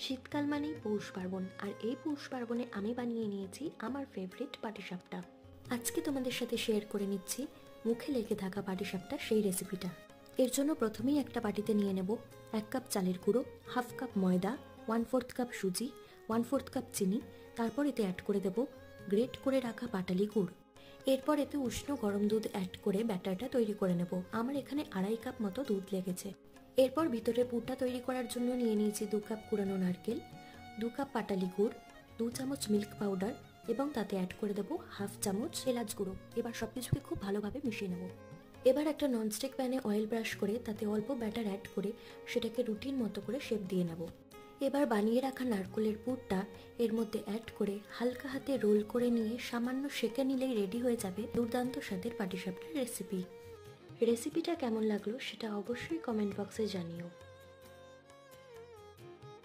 শীতকাল মানেই পৌষ পার্বণ, আর এই পৌষ পার্বণে আমি বানিয়ে নিয়েছি আমার ফেভারিট পাটিসাপটা। আজকে তোমাদের সাথে শেয়ার করে নিচ্ছি মুখে লেগে থাকা পাটিসাপটা সেই রেসিপিটা। এর জন্য প্রথমেই একটা বাটিতে নিয়ে নেব 1 কাপ চালের গুঁড়ো, হাফ কাপ ময়দা, 1/4 কাপ সুজি, 1/4 কাপ চিনি। তারপর এতে অ্যাড করে দেব গ্রেট করে রাখা পাটালি গুড়। এরপর এতে উষ্ণ গরম দুধ অ্যাড করে ব্যাটারটা তৈরি করে নেব। আমার এখানে 2.5 কাপ মতো দুধ লেগেছে। এরপর ভিতরে পুরটা তৈরি করার জন্য নিয়ে নিয়েছি 2 কাপ কুড়ানো নারকেল, 2 কাপ পাটালি গুড়, 2 চামচ মিল্ক পাউডার এবং তাতে অ্যাড করে দেবো হাফ চামচ এলাচ গুঁড়ো। এবার সবকিছুকে খুব ভালোভাবে মিশিয়ে নেব। এবার একটা ননস্টিক প্যানে অয়েল ব্রাশ করে তাতে অল্প ব্যাটার অ্যাড করে সেটাকে রুটির মতো করে শেপ দিয়ে নেব। এবার বানিয়ে রাখা নারকেলের পুরটা এর মধ্যে অ্যাড করে হালকা হাতে রোল করে নিয়ে সামান্য সেঁকে নিলেই রেডি হয়ে যাবে দুর্দান্ত স্বাদের পাটিসাপটার রেসিপিটা কেমন লাগলো সেটা অবশ্যই কমেন্ট বক্সে জানিও।